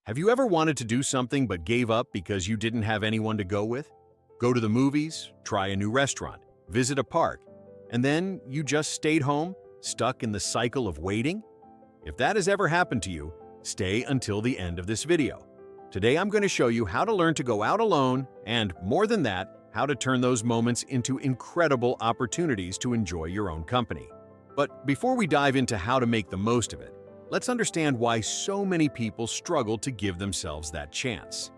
Have you ever wanted to do something but gave up because you didn't have anyone to go with? Go to the movies, try a new restaurant, visit a park, and then you just stayed home, stuck in the cycle of waiting? If that has ever happened to you, stay until the end of this video. Today I'm going to show you how to learn to go out alone and, more than that, how to turn those moments into incredible opportunities to enjoy your own company. But before we dive into how to make the most of it, let's understand why so many people struggle to give themselves that chance.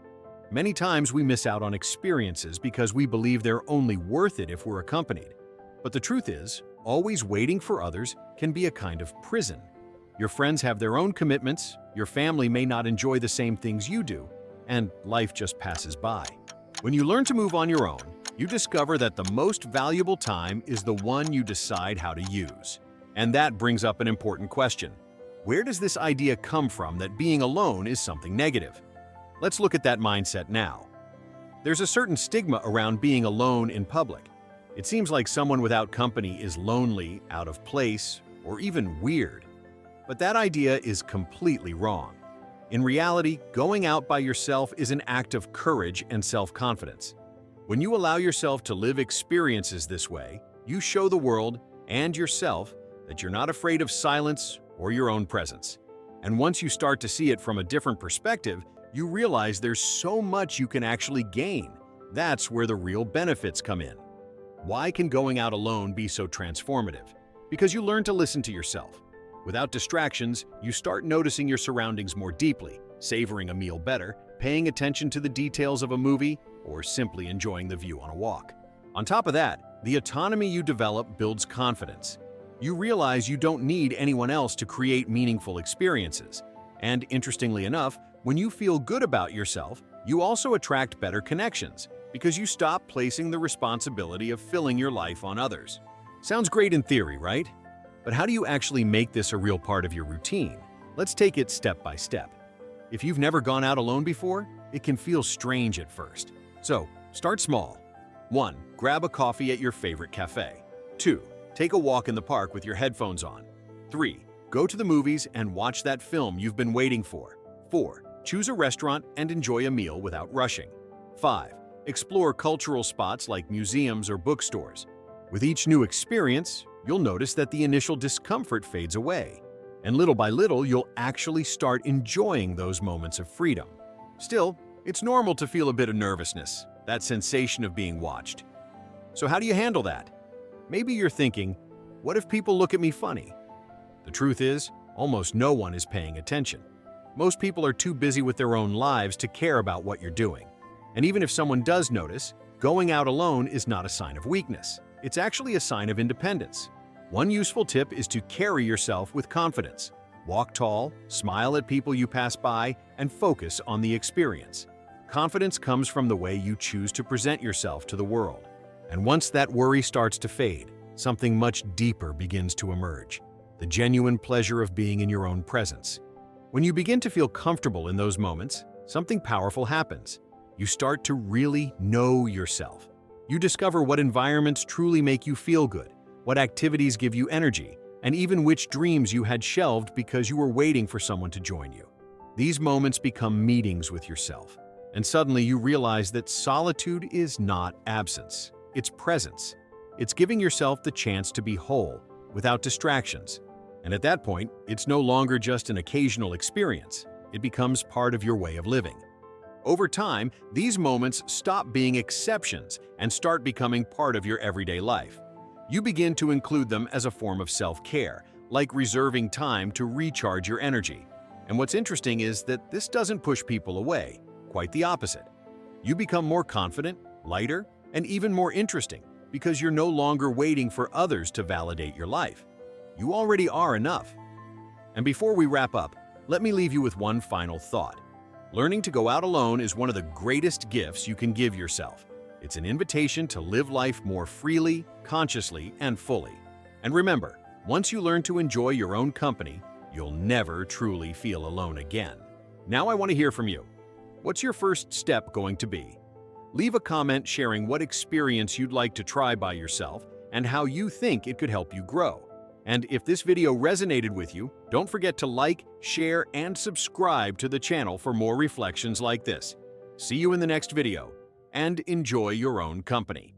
Many times we miss out on experiences because we believe they're only worth it if we're accompanied. But the truth is, always waiting for others can be a kind of prison. Your friends have their own commitments, your family may not enjoy the same things you do, and life just passes by. When you learn to move on your own, you discover that the most valuable time is the one you decide how to use. And that brings up an important question. Where does this idea come from that being alone is something negative? Let's look at that mindset now. There's a certain stigma around being alone in public. It seems like someone without company is lonely, out of place, or even weird. But that idea is completely wrong. In reality, going out by yourself is an act of courage and self-confidence. When you allow yourself to live experiences this way, you show the world and yourself that you're not afraid of silence or your own presence. And once you start to see it from a different perspective, you realize there's so much you can actually gain. That's where the real benefits come in. Why can going out alone be so transformative? Because you learn to listen to yourself. Without distractions, you start noticing your surroundings more deeply, savoring a meal better, paying attention to the details of a movie, or simply enjoying the view on a walk. On top of that, the autonomy you develop builds confidence. You realize you don't need anyone else to create meaningful experiences. And interestingly enough, when you feel good about yourself, you also attract better connections because you stop placing the responsibility of filling your life on others. Sounds great in theory, right? But how do you actually make this a real part of your routine? Let's take it step by step. If you've never gone out alone before, it can feel strange at first. So, start small. 1. Grab a coffee at your favorite cafe. 2. Take a walk in the park with your headphones on. 3. Go to the movies and watch that film you've been waiting for. 4. Choose a restaurant and enjoy a meal without rushing. 5. Explore cultural spots like museums or bookstores. With each new experience, you'll notice that the initial discomfort fades away. And little by little, you'll actually start enjoying those moments of freedom. Still, it's normal to feel a bit of nervousness, that sensation of being watched. So how do you handle that? Maybe you're thinking, what if people look at me funny? The truth is, almost no one is paying attention. Most people are too busy with their own lives to care about what you're doing. And even if someone does notice, going out alone is not a sign of weakness. It's actually a sign of independence. One useful tip is to carry yourself with confidence. Walk tall, smile at people you pass by, and focus on the experience. Confidence comes from the way you choose to present yourself to the world. And once that worry starts to fade, something much deeper begins to emerge. The genuine pleasure of being in your own presence. When you begin to feel comfortable in those moments, something powerful happens. You start to really know yourself. You discover what environments truly make you feel good, what activities give you energy, and even which dreams you had shelved because you were waiting for someone to join you. These moments become meetings with yourself, and suddenly you realize that solitude is not absence. It's presence. It's giving yourself the chance to be whole, without distractions. And at that point, it's no longer just an occasional experience. It becomes part of your way of living. Over time, these moments stop being exceptions and start becoming part of your everyday life. You begin to include them as a form of self-care, like reserving time to recharge your energy. And what's interesting is that this doesn't push people away, quite the opposite. You become more confident, lighter, and even more interesting because you're no longer waiting for others to validate your life. You already are enough. And before we wrap up, let me leave you with one final thought. Learning to go out alone is one of the greatest gifts you can give yourself. It's an invitation to live life more freely, consciously, and fully. And remember, once you learn to enjoy your own company, you'll never truly feel alone again. Now I want to hear from you. What's your first step going to be? Leave a comment sharing what experience you'd like to try by yourself and how you think it could help you grow. And if this video resonated with you, Don't forget to like, share, and subscribe to the channel for more reflections like this. See you in the next video, and enjoy your own company.